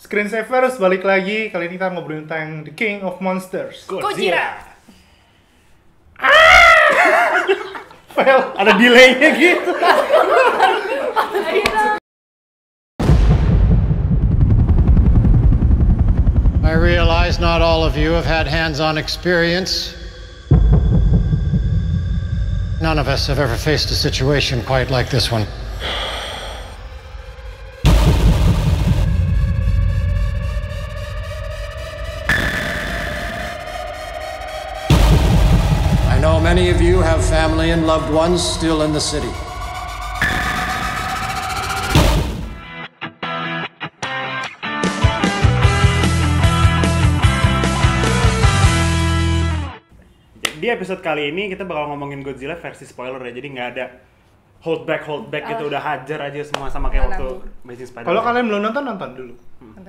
Screensavers balik lagi. Kali ini kita ngobrolin tentang The King of Monsters. Gojira. Well, ada delay-nya gitu. I realize not all of you have had hands-on experience. None of us have ever faced a situation quite like this one. I know many of you have family and loved ones still in the city. Di episode kali ini kita bakal ngomongin Godzilla versi spoiler ya, jadi nggak ada hold back gitu, udah hajar aja semua sama kayak waktu Amazing Spider-Man. Kalau kalian belum nonton dulu.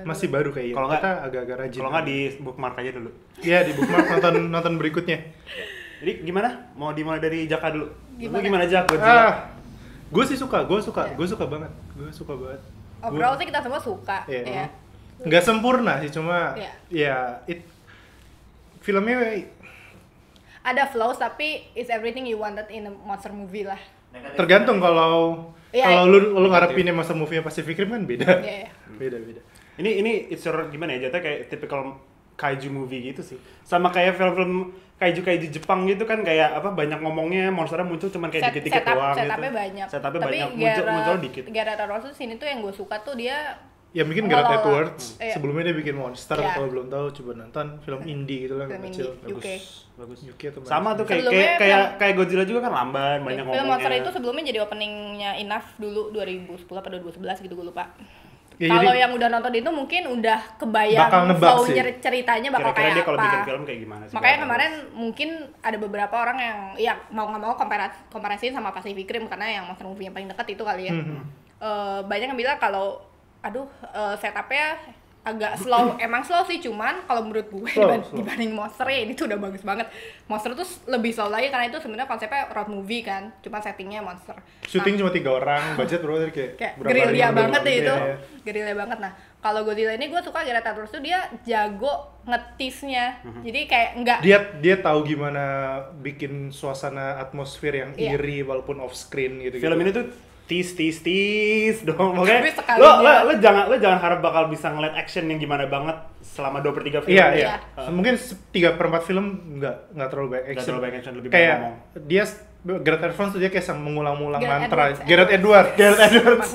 Masih baru kayaknya. Kalau nggak, kita agak-agak rajin. Kalau nggak di bookmark aja dulu. Iya, di bookmark nonton berikutnya. Jadi gimana? Mau dimulai dari Jaka dulu? Gimana? Lu gimana Jak Godzilla? Gue sih suka banget. Overall sih kita semua suka, Iya. ya. Nggak sempurna sih, cuma Iya. filmnya Ada flows tapi it's everything you wanted in a monster movie lah. tergantung kalau Iya. lu ngarepinnya monster movie Pacific Rim kan beda. Iya. Beda. Ini it's your gimana ya? Jatuhnya kayak typical kaiju movie gitu sih. Sama kayak film-film kaiju Jepang gitu kan, kayak apa, banyak ngomongnya, monsternya muncul cuman kayak dikit-dikit doang gitu. Setupnya banyak. Setupnya Tapi banyak, muncul dikit. Gareth Edwards sini tuh yang gue suka tuh dia Ya mungkin Gareth awal-awal. Edwards Iya. sebelumnya dia bikin monster. Iya. Kalau belum tahu coba nonton film indie gitu lah, Film kecil. indie. UK. Bagus. UK atau Sama tuh kayak Sebelumnya kayak Godzilla juga kan lamban, banyak film ngomongnya. monster itu sebelumnya jadi openingnya Enough dulu 2010 atau 2011 gitu, gue lupa. Ya, Kalau jadi- yang udah nonton itu mungkin udah kebayang Bakal nebak flow sih. ceritanya bakal Kira-kira kayak dia kalau apa. bikin film kayak gimana sih? Makanya Kalau- kemarin mungkin ada beberapa orang yang ya mau nggak mau komparasiin sama Pacific Rim karena yang monster movie yang paling dekat itu kali ya. Banyak yang bilang kalau setupnya agak slow, emang slow sih, cuman kalau menurut gue Slow. dibanding monster ya ini tuh udah bagus banget. Monster tuh lebih slow lagi karena itu sebenarnya konsepnya road movie kan, cuma settingnya monster. Syuting cuma 3 orang, budget berapa kayak Kayak berapa gerilya ribu banget doang. deh itu, Iya. gerilya banget. Nah kalau Godzilla ini gue suka Gareth Edwards tuh dia jago ngetisnya, jadi kayak enggak Dia tahu gimana bikin suasana atmosfer yang Iya. eerie walaupun off screen gitu. Film ini tuh tis dong. Makanya Tapi sekalinya- lo jangan harap bakal bisa ngeliat action yang gimana banget selama 2/3 film. Iya. Iya. Mungkin 3/4 film nggak terlalu banyak Nggak action. terlalu banyak action, lebih kayak banyak dia Gareth Edwards tuh dia kayak mengulang-ulang Gareth mantra. Edwards. Gareth Edwards.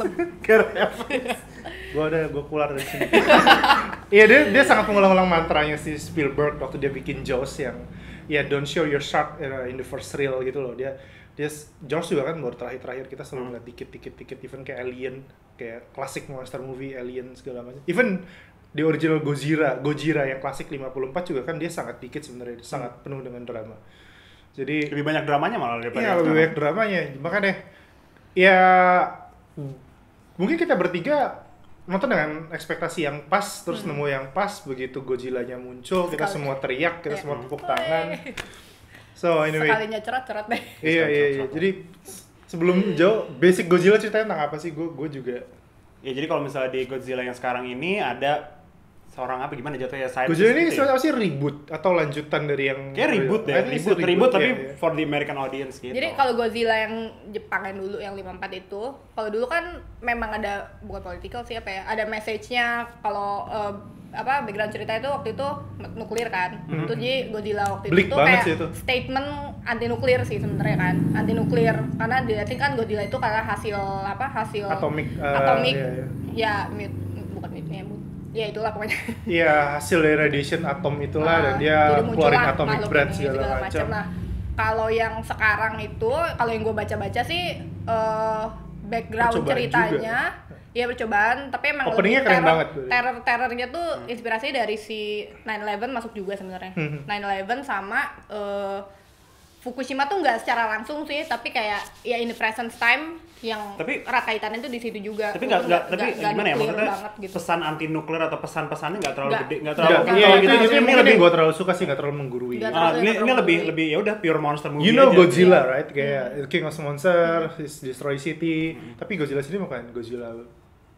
Maklum. Gue keluar dari sini. Iya, dia sangat mengulang-ulang mantranya si Spielberg waktu dia bikin Jaws yang ya don't show your shark in the first reel gitu loh. Dia Jaws juga kan baru terakhir kita selalu ngeliat dikit even kayak Alien, kayak klasik monster movie Alien segala macam. Even di original Gojira yang klasik 54 juga kan dia sangat dikit sebenarnya, sangat penuh dengan drama. Jadi Lebih banyak dramanya malah daripada. iya, lebih banyak dramanya. Makanya ya mungkin kita bertiga nonton dengan ekspektasi yang pas, terus nemu yang pas. Begitu Godzilla-nya muncul, kita Sekali. semua teriak, kita Iya. semua tepuk tangan. So anyway, Sekalinya cerot deh. iya. Jadi sebelum jauh, basic Godzilla ceritanya tentang apa sih? Gue juga. Ya jadi kalau misalnya di Godzilla yang sekarang ini ada seorang apa gimana jatuhnya, scientist Godzilla ini gitu ya? sebenarnya sih reboot atau lanjutan dari yang Kayak reboot deh, I think it's a reboot tapi ya. for the American audience gitu. Jadi kalau Godzilla yang Jepang yang dulu yang 54 itu, kalau dulu kan memang ada bukan political sih apa ya, ada message-nya kalau background cerita itu waktu itu nuklir kan. Itu jadi Godzilla waktu Bleak itu banget kayak sih itu. statement anti nuklir sih sebenarnya kan. Anti nuklir karena dilihatin kan Godzilla itu karena hasil Atomic, atomic iya. ya bukan mutnya ya itulah pokoknya. Iya, hasil dari radiation atom itulah dan dia Jadi keluarin muncullah atomic makhluk breath ini, segala macam. Nah, kalau yang sekarang itu, kalau yang gue baca-baca sih background Percobaan ceritanya, ya percobaan, tapi emang Openingnya lebih keren banget. terornya tuh inspirasinya dari si 9/11 masuk juga sebenarnya. 9/11 sama Fukushima tuh nggak secara langsung sih, tapi kayak ya in the present time yang Tapi- erat kaitannya tuh di situ juga. tapi nggak tapi Nggak gimana ya, nuklir maksudnya banget gitu. pesan anti nuklir atau pesan-pesannya nggak terlalu Nggak. gede, nggak Enggak, terlalu Nggak, iya kalau itu gitu, ini mungkin yang gue terlalu suka sih, nggak terlalu menggurui. Nggak Ah, terlalu ini lebih menggurui. ya udah pure monster movie You know aja. Godzilla, right? Kayak King of Monsters, Destroy City. Tapi Godzilla sini bukan Godzilla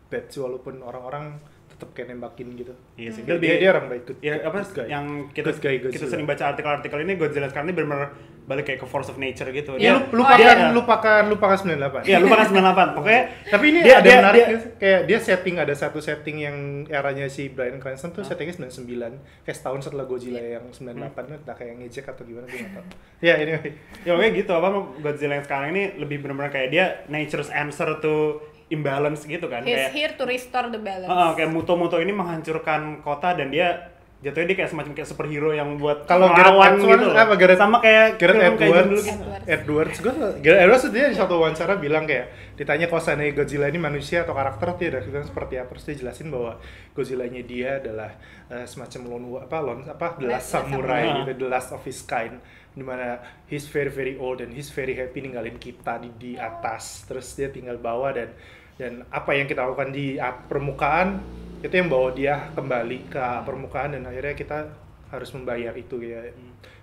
bad sih, walaupun orang-orang tetap kayak nembakin gitu. Iya sih. Dia orang baik. Ya apa good guy. yang kita Good guy kita Godzilla. sering baca artikel-artikel ini Godzilla sekarang ini benar-benar balik kayak ke force of nature gitu. Ya, lupakan 98. Iya, lupakan 98. Pokoknya Tapi ini dia- ada dia- menarik dia- kayak dia ada satu setting yang eranya si Bryan Cranston tuh settingnya 99, kayak setahun setelah Godzilla yang 98 kan entah kayak ngejek atau gimana gue nggak tahu. Ya anyway. ya kayak gitu apa Godzilla yang sekarang ini lebih benar-benar kayak dia nature's answer to imbalance gitu kan. He's Kayak here to restore the balance. kayak Muto ini menghancurkan kota dan dia jatuhnya dia kayak semacam kayak superhero yang buat Kalau melawan Gareth gitu loh. apa sama kayak Gareth film kayak dulu Edwards, gitu. Gareth Edwards dia di suatu wawancara bilang kayak ditanya kalau seandainya Godzilla ini manusia atau karakter dia dari film seperti apa, terus dia jelasin bahwa Godzilla-nya dia adalah semacam the last samurai Samurai. gitu, the last of his kind, dimana he's very very old and he's very happy ninggalin kita di atas, terus dia tinggal bawah dan apa yang kita lakukan di permukaan itu yang bawa dia kembali ke permukaan dan akhirnya kita harus membayar itu ya.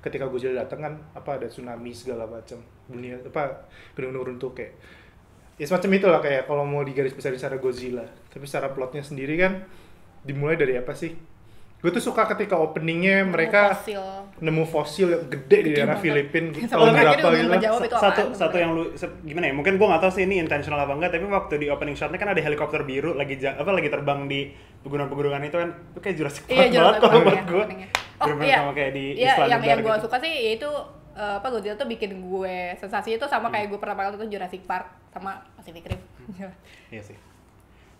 Ketika Godzilla datang kan ada tsunami segala macam, dunia gunung-gunung runtuh kayak ya semacam itulah kayak kalau mau digaris besarin secara Godzilla. Tapi secara plotnya sendiri kan dimulai dari apa sih? Gue tuh suka ketika openingnya mereka nemu fosil yang gede di daerah Filipina tahun berapa gitu. Satu yang gimana ya? Mungkin gue nggak tahu sih ini intentional apa enggak, tapi waktu di opening shotnya kan ada helikopter biru lagi terbang di pegunungan-pegunungan itu kan, itu kayak Jurassic Park banget kalau buat gue. Bener-bener sama kayak di Island yang gue gitu. suka sih itu Godzilla tuh bikin gue sensasi itu sama kayak gue pertama kali nonton Jurassic Park sama Pacific Rim. Iya sih.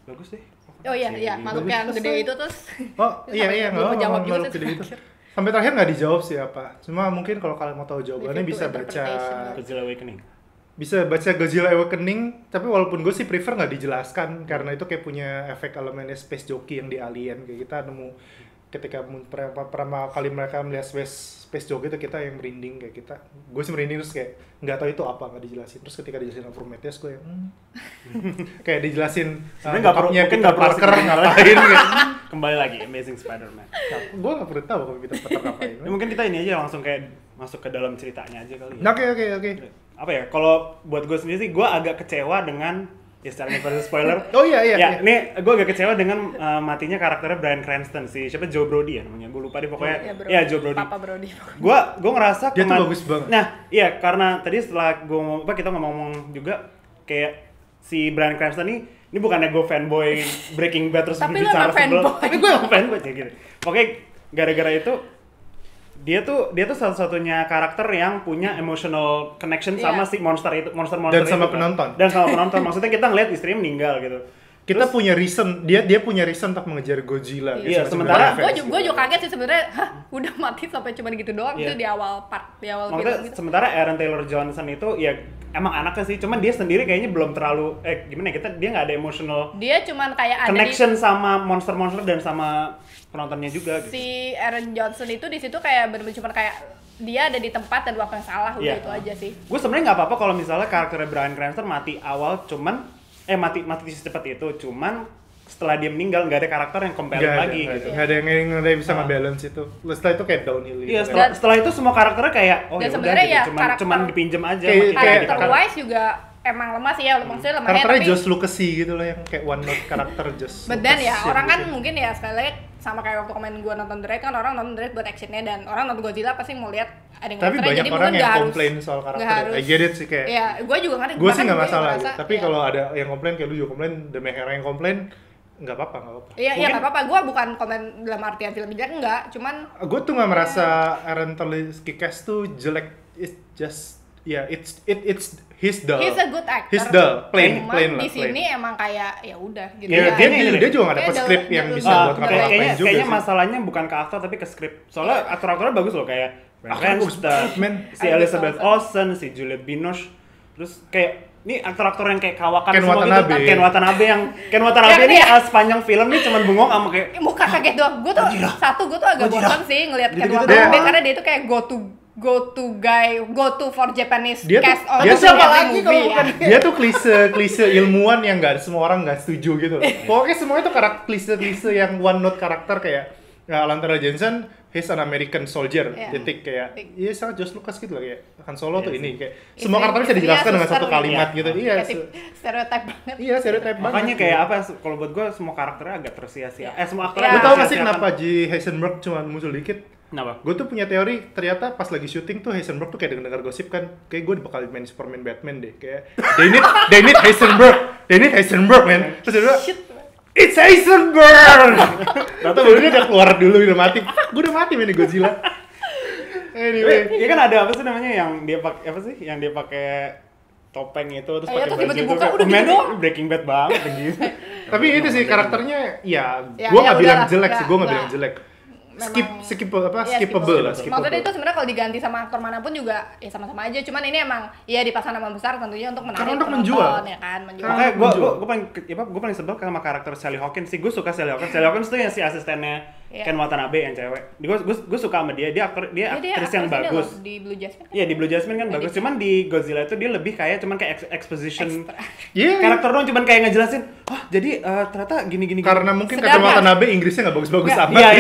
Bagus deh. Oh iya, makhluk yang gede itu terus. Oh iya belum menjawab juga gede itu. Sampai terakhir nggak dijawab sih apa. Cuma mungkin kalau kalian mau tahu jawabannya bisa baca Godzilla Awakening. Bisa baca Godzilla Awakening, tapi walaupun gue sih prefer nggak dijelaskan karena itu kayak punya efek elemennya space jockey yang di Alien kayak kita nemu ketika pertama kali mereka melihat space jockey itu kita yang merinding kayak kita. Gue sih merinding terus kayak nggak tahu itu apa, nggak dijelasin. Terus ketika dijelasin sama Prometheus gue yang kayak dijelasin sebenarnya nggak perlu Parker ngapain kayak. Kembali lagi Amazing Spider-Man. Gue nggak perlu tahu kalau Peter Parker ngapain. Ya, mungkin kita ini aja langsung kayak masuk ke dalam ceritanya aja kali ya. Oke. Apa ya? Kalau buat gue sendiri sih gue agak kecewa dengan ya secara versus spoiler. Oh iya. Ini gue agak kecewa dengan matinya karakternya Bryan Cranston siapa Joe Brody ya namanya. Gue lupa deh pokoknya. Ya, Joe Brody. Papa Brody. Gue ngerasa dia tuh bagus banget. Nah, iya karena tadi setelah kita ngomong juga kayak si Bryan Cranston ini bukannya gue fanboy Breaking Bad terus Tapi lu bicara emang fanboy. tapi gue emang fanboy kayak gitu. Pokoknya gara-gara itu dia tuh satu-satunya karakter yang punya emotional connection sama si monster Dan itu sama kan. penonton. Dan sama penonton. Maksudnya kita ngeliat istrinya meninggal gitu. Kita Terus- punya reason, dia punya reason untuk mengejar Godzilla. Iya, Semacam sementara- revenge Gue gitu. juga kaget sih sebenarnya, udah mati sampai cuma gitu doang Iya. itu di awal Maksudnya film gitu. sementara Aaron Taylor Johnson itu ya emang anaknya sih, cuman dia sendiri kayaknya belum terlalu gimana ya, dia nggak ada emotional Dia cuman kayak ada connection sama monster-monster dan sama penontonnya juga gitu. si Aaron Johnson itu di situ kayak bener-bener cuman kayak dia ada di tempat dan waktu yang salah udah Iya. itu aja sih. Gue sebenarnya nggak apa-apa kalau misalnya karakternya Bryan Cranston mati awal, cuman mati secepat itu, cuman setelah dia meninggal nggak ada karakter yang compelling lagi gitu. Nggak ada yang bisa nge-balance itu. Setelah itu kayak downhill gitu. Iya, setelah itu semua karakternya kayak Dan ya udah sebenarnya gitu, ya cuman dipinjem aja. Kayak- mati kayak- gitu. Karakter wise juga emang lemah sih ya, maksudnya lemahnya Karakternya tapi Josh Lucas gitu loh yang kayak one note karakter Josh but then Lucas ya yang orang kan gitu. mungkin ya sekali lagi sama kayak waktu komen gue nonton The Raid kan orang nonton The Raid buat actionnya dan orang nonton Godzilla pasti mau lihat ada yang Tapi monsternya, banyak jadi orang mungkin yang nggak komplain harus- soal nggak karakter. harus. I get it sih kayak. Ya, gue juga ngerti. Gue sih bahkan nggak gue masalah. ngerasa, Tapi ya. kalau ada yang komplain kayak lu juga komplain, The Mehera yang komplain, nggak apa-apa. Iya, iya nggak apa-apa. Gue bukan komen dalam artian film jelek enggak, cuman Gue tuh nggak merasa Aaron Taylor Cast tuh jelek. It's just it's he's dull. he's a good actor. He's dull, plain Cuman lah. di plain. sini emang kayak ya udah gitu. Ya, Iya, dia juga nggak dapat Kayak skrip udah- yang udah- bisa udah- buat udah- ngapa-ngapain juga Kayaknya sih. masalahnya bukan ke aktor tapi ke skrip. Soalnya aktor-aktornya bagus loh kayak Bryan Aktornya bagus Cranston, banget, man. si Elizabeth Olsen, si Juliette Binoche, terus kayak ini aktor-aktor yang kayak kawakan Ken semua Watanabe. gitu. Ken Watanabe Ya, ini iya. sepanjang film nih cuman bengong sama kayak Muka kaget doang. Gue tuh gue tuh agak Gojira. bosan sih ngelihat Ken Gitu-gitu Watanabe doang. karena dia tuh kayak go to guy, go to for Japanese Dia tuh- cast on dia tuh every apa lagi movie. kalau ya. bukan dia tuh klise ilmuwan yang nggak semua orang nggak setuju gitu. Pokoknya semuanya tuh karakter klise yang one note karakter kayak Alan Taylor Johnson he's an American soldier, titik kayak iya sangat George Lucas gitu lah, kayak Han Solo tuh ini kayak semua karakter bisa dijelaskan dengan satu kalimat gitu. Iya, stereotip banget. Iya, stereotip banget. Makanya kayak apa, kalau buat gue semua karakternya agak tersia-sia. Semua aktornya Lu tau gak sih kenapa J. Heisenberg cuma muncul dikit? Kenapa? Gue tuh punya teori, ternyata pas lagi syuting tuh Heisenberg tuh kayak dengar gosip kan, kayak gue bakal main Superman Batman deh, kayak they need Heisenberg man. Terus dia bilang, it's Heisenberg. Ternyata barunya udah keluar dulu, udah mati. Gue udah mati main di Godzilla. Anyway, ya kan ada apa sih namanya yang dia pakai apa sih? Yang dia pakai topeng itu terus pakai baju itu buka, udah gitu doang. Breaking Bad banget gitu. Tapi itu sih karakternya, ya gue nggak bilang jelek sih, gue nggak bilang jelek. Skippable lah. Maksudnya itu sebenarnya kalau diganti sama aktor manapun juga ya sama-sama aja. Cuman ini emang ya dipasang nama besar tentunya untuk menarik untuk penonton, menjual. Ya kan, menjual. Makanya gue paling sebel sama karakter Sally Hawkins sih. Gue suka Sally Hawkins. Sally Hawkins tuh yang si asistennya Ken Watanabe yang cewek. Gue suka sama dia. Dia aktris yang bagus. Di Blue Jasmine. Iya, di Blue Jasmine kan bagus. Cuman di Godzilla itu dia lebih kayak cuman kayak exposition. Iya. Karakter doang cuman kayak ngejelasin, jadi ternyata gini. Karena mungkin Ken Watanabe Inggrisnya nggak bagus-bagus amat. Iya,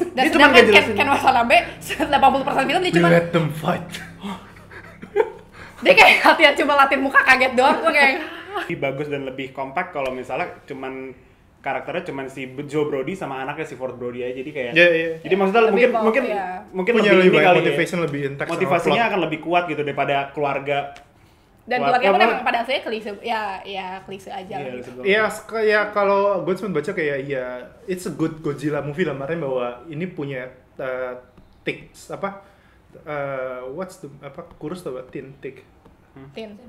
dan sedangkan Ken Watanabe 80% film dia cuma let them fight. Dia kayak latihan cuma latihan muka kaget doang tuh kayak. Lebih bagus dan lebih kompak kalau misalnya cuman karakternya cuman si Joe Brody sama anaknya si Ford Brody aja, jadi kayak jadi maksudnya mungkin punya lebih banyak kali motivation ya. Lebih intact, motivasinya akan lebih kuat gitu daripada keluarga. Dan keluarga pun emang pada asalnya klise, ya klise aja. Iya, kalau gue cuma baca kayak it's a good Godzilla movie lah, makanya bahwa ini punya kurus atau thin.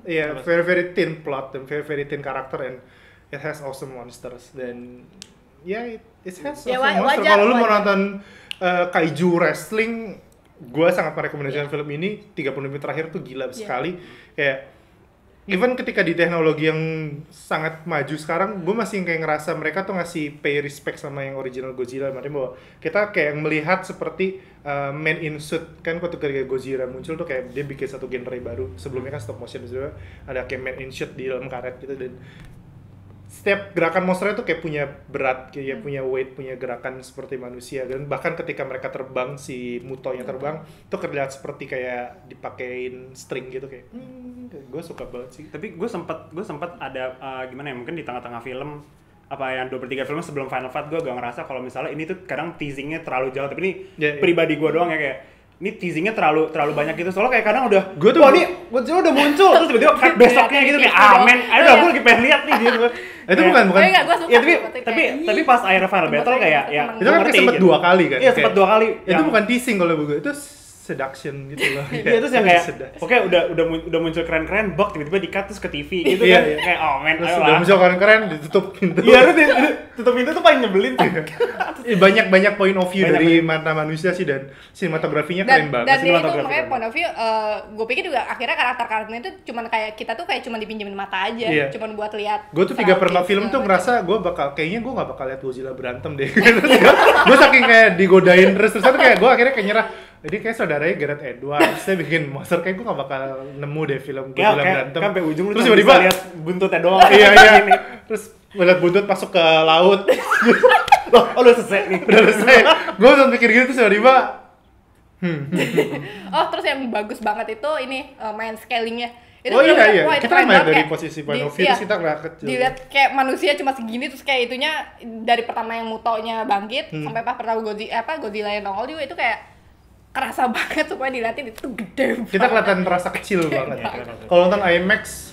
Iya, very thin plot dan very thin character and it has awesome monsters dan it has awesome monsters. Kalau lu mau nonton kaiju wrestling, gue sangat merekomendasikan film ini. 30 menit terakhir tuh gila sekali. Kayak even ketika di teknologi yang sangat maju sekarang, gue masih kayak ngerasa mereka tuh ngasih pay respect sama yang original Godzilla. Makanya bahwa kita kayak melihat seperti Man in Suit kan, waktu ketika Godzilla muncul tuh kayak dia bikin satu genre baru. Sebelumnya kan stop motion, juga ada kayak Man in Suit di dalam karet gitu, dan setiap gerakan monsternya tuh kayak punya berat, kayak punya weight, punya gerakan seperti manusia. Dan bahkan ketika mereka terbang, si Mutonya terbang, tuh terlihat seperti kayak dipakein string gitu, kayak gue suka banget sih. Tapi gue sempat ada gimana ya, mungkin di tengah-tengah film yang 2/3 film sebelum Final Fight, gue agak ngerasa kalau misalnya ini tuh kadang teasingnya terlalu jauh. Tapi ini pribadi gue doang ya, kayak ini teasingnya terlalu banyak gitu. Soalnya kayak kadang udah nih Godzilla udah muncul terus tiba-tiba besoknya gitu kayak amen. Aduh, gue lagi pengen lihat nih gitu. Itu bukan. Ya, tapi pas akhir Final Battle kayak itu kan sempat gitu. 2 kali kan. Iya, sempat 2 kali. Itu bukan teasing kalau gue. Itu seduction gitu loh. Iya, terus yang kayak oke udah muncul keren-keren, bok tiba-tiba di-cut terus ke TV gitu kan. Kayak terus udah muncul keren-keren ditutup pintu. Iya, tutup pintu tuh paling nyebelin tuh. Banyak point of view dari mata manusia sih, dan sinematografinya keren banget. Dan itu makanya point of view, gue pikir juga akhirnya karakter-karakternya itu cuman kayak kita tuh kayak cuman dipinjemin mata aja, cuman buat lihat. Gue tuh 3 film tuh ngerasa gue kayaknya gue nggak bakal lihat Godzilla berantem deh. Gue saking kayak digodain terus kayak gue akhirnya kayak nyerah. Jadi kayak saudaranya Gareth Edwards, saya bikin monster, kayak gue gak bakal nemu deh film Godzilla berantem. Sampai ujung lu terus cuma bisa lihat buntutnya doang. Iya. Terus ngeliat buntut masuk ke laut. Udah selesai nih. Udah selesai. Gue langsung mikir gitu terus tiba-tiba. Terus yang bagus banget itu ini main scalingnya. Itu iya. Kita main dari posisi point of view, terus kita ngeliat kecil. Dilihat kayak manusia cuma segini, terus kayak itunya dari pertama yang Mutonya bangkit sampai pas pertama Godzilla yang nongol juga itu kayak kerasa banget supaya dilihatin itu gede banget. Kita kelihatan terasa kecil banget. Kalau nonton IMAX,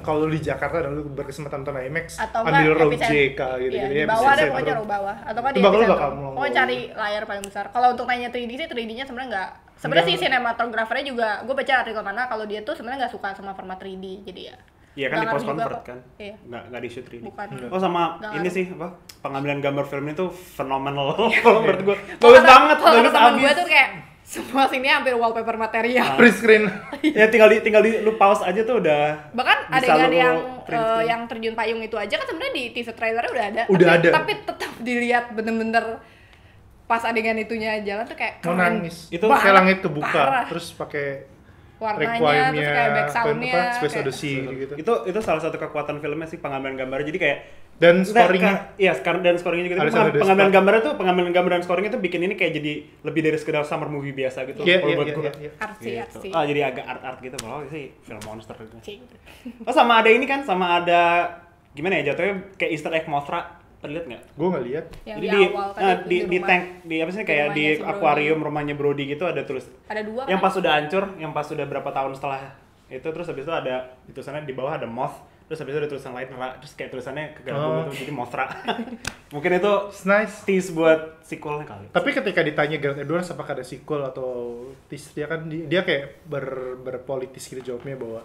kalau di Jakarta dan lu berkesempatan nonton IMAX, ambil row JK gitu. Di bawah deh, pokoknya row bawah. Atau kan di epicentrum. Pokoknya cari layar paling besar. Kalau untuk nanya 3D sih, 3D-nya sebenarnya nggak. Sebenarnya sih sinematografernya juga, gue baca artikel mana kalau dia tuh sebenarnya nggak suka sama format 3D, jadi ya. Iya kan di post convert kan, nggak di shoot 3D. Sama ini sih pengambilan gambar filmnya tuh fenomenal kalau menurut gue. Bagus banget, bagus abis. Gue tuh kayak semua sini hampir wallpaper material. Print screen. Ya tinggal di lu pause aja tuh udah. Bahkan adegan yang terjun payung itu aja kan sebenarnya di teaser trailernya udah ada. Tapi tetap dilihat bener-bener pas adegan itunya jalan tuh kayak mau nangis. Itu kayak langit kebuka terus pakai warnanya, terus kayak back sound-nya, Space kayak- Odyssey gitu. Itu salah satu kekuatan filmnya sih, pengambilan gambar. Jadi kayak Dan scoringnya, iya, dan scoringnya juga. Alexander Pengambilan Desplat. pengambilan gambar dan scoringnya tuh bikin ini kayak jadi lebih dari sekedar summer movie biasa gitu. Iya, kalau iya, buat iya, gua. iya. artsy. Gitu. Jadi agak art gitu. Kalau sih film monster gitu. Cing. Oh, sama ada ini kan, sama ada gimana ya jatuhnya kayak Easter egg Mothra. Terlihat nggak? Gue nggak lihat. Yang Jadi di awal tadi di rumah. tank di apa sih kayak di rumahnya si Brody. akuarium rumahnya Brody gitu ada tulis. Ada 2 Yang kan? pas udah hancur, yang pas udah berapa tahun setelah itu, terus habis itu ada di tulisannya di bawah ada moth, terus habis itu ada tulisan lain terus kayak tulisannya kegabung gitu jadi Mothra. Mungkin itu It's nice. tease buat sequelnya kali. Tapi ketika ditanya Gareth Edwards apakah ada sequel atau tease, dia kan dia kayak berpolitis gitu jawabnya bahwa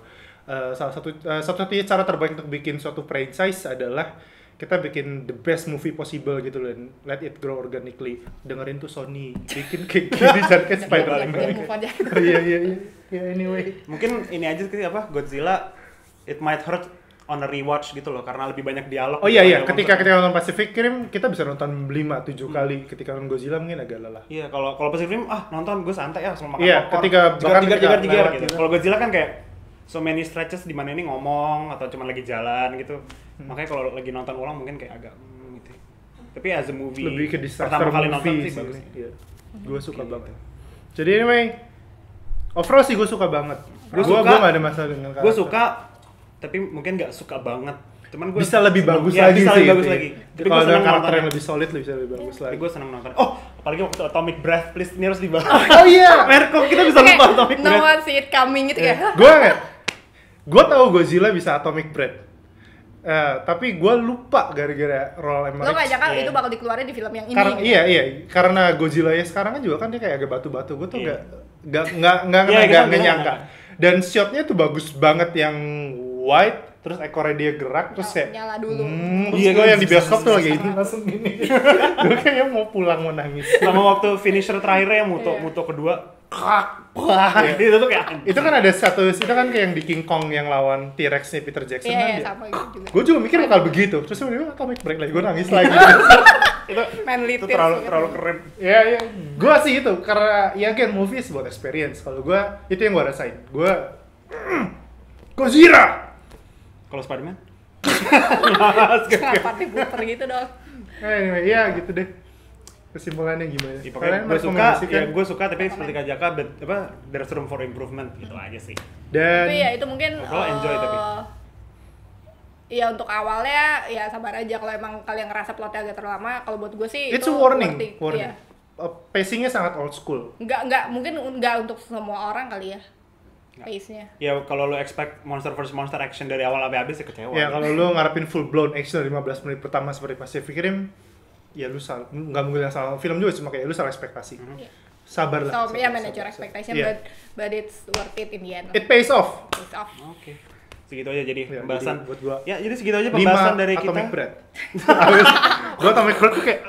satu-satunya cara terbaik untuk bikin suatu franchise adalah kita bikin the best movie possible gitu loh, and let it grow organically. Dengerin tuh Sony, bikin kayak gini dan kayak Spider-Man. Jangan move aja. Oh, iya. Ya anyway. Mungkin ini aja sih apa Godzilla it might hurt on a rewatch gitu loh karena lebih banyak dialog. Oh iya, gitu. ketika nonton Pacific Rim kita bisa nonton 5-7 kali. Ketika nonton Godzilla mungkin agak lelah. Iya, kalau Pacific Rim nonton gue santai ya sama makan Iya, popcorn. ketika bahkan ketika jegar lewat gitu. gitu. Kalau Godzilla kan kayak so many stretches di mana ini ngomong atau cuma lagi jalan gitu. Makanya kalau lagi nonton ulang mungkin kayak agak gitu. Tapi as a movie Lebih ke disaster pertama kali nonton movie sih bagus. Iya. Gue suka banget. Jadi anyway, overall sih gue suka banget. Gue gak ada masalah dengan karakter. Gue suka tapi mungkin nggak suka banget. Cuman gue bisa lebih bagus ya, lagi bisa sih. lebih bagus lagi. Tapi gue Kalau ada seneng karakter nontonnya. yang lebih solid bisa lebih bagus lagi. Tapi gue seneng nonton. Oh, apalagi waktu Atomic Breath, please ini harus dibahas. Oh iya. Kok kita bisa Kayak lupa Atomic no Breath? one see it coming gitu ya. Gue tahu Godzilla bisa Atomic Breath. Tapi gue lupa gara-gara Roland Lo Emmerich. gak nyangka Iya. itu bakal dikeluarin di film yang ini. Karena gitu. iya, karena Godzilla ya sekarang kan juga kan dia kayak agak batu-batu. Gue tuh Iya. nggak Iya, kita nyangka. Dan shotnya tuh bagus banget yang wide, terus ekornya dia gerak, terus kayak Nyala dulu. Terus Iya, gue kan? yang di bioskop tuh lagi ini langsung gini. Gue kayaknya mau pulang mau nangis. Sama waktu finisher terakhirnya yang Iya. muto kedua, wah, itu tuh kayak Itu kan ada itu kan kayak yang di King Kong yang lawan T-Rex-nya Peter Jackson Iya, kan. sama gitu juga. Gue juga mikir bakal begitu. Terus tiba-tiba Atomic Break lagi, gue nangis lagi. itu Manly itu tears terlalu gitu. terlalu keren. Ya, gue sih itu karena ya again movies buat experience. Kalau gue itu yang gue rasain. Gue Godzilla. Kalau Spider-Man? Kenapa diputer gitu dong? Anyway, ya gitu deh. Kesimpulannya gimana? Ya, pokoknya gue suka, merekomendasikan? ya gue suka tapi seperti Kak Jaka, there's room for improvement gitu aja sih. Dan Tapi ya itu mungkin Overall enjoy tapi. Iya untuk awalnya ya sabar aja kalau emang kalian ngerasa plotnya agak terlalu lama. Kalau buat gue sih it's a itu warning. worth it. Warning. Iya. Pacingnya sangat old school. Mungkin enggak untuk semua orang kali ya. Pace-nya. Ya kalau lo expect monster versus monster action dari awal sampai habis ya kecewa. Ya kalau lu ngarepin full blown action 15 menit pertama seperti Pacific Rim, ya lu salah, nggak mungkin yang salah film juga cuma kayak lu salah ekspektasi. Iya. Sabar lah. So sabar, yeah, manage your sabar. expectation, Iya. but it's worth it in the end. It pays off. It's off. Oke. Segitu aja jadi Ya, pembahasan. jadi buat gua Ya, jadi segitu aja 5 pembahasan dari kita. Atomic Breath. Gua Atomic Breath tuh kayak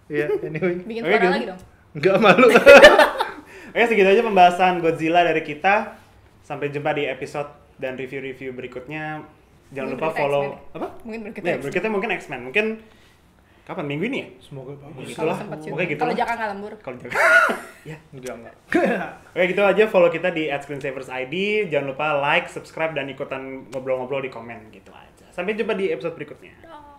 ya anyway. Bikin Oke, suara gitu. lagi dong. Nggak malu. Oke, segitu aja pembahasan Godzilla dari kita. Sampai jumpa di episode dan review-review berikutnya. Jangan Mungkin lupa berikutnya follow X-Men. apa? Mungkin berikutnya Ya, X-Men. berikutnya mungkin X-Men. Mungkin kapan? Minggu ini ya? Semoga bagus. Gitu lah. Sempet juga. Pokoknya gitu Kalau lah. jangan lembur. Kalau jangan. Ya. Enggak. Oke, gitu aja, follow kita di @screensaversID. Jangan lupa like, subscribe dan ikutan ngobrol-ngobrol di komen gitu aja. Sampai jumpa di episode berikutnya. Dah.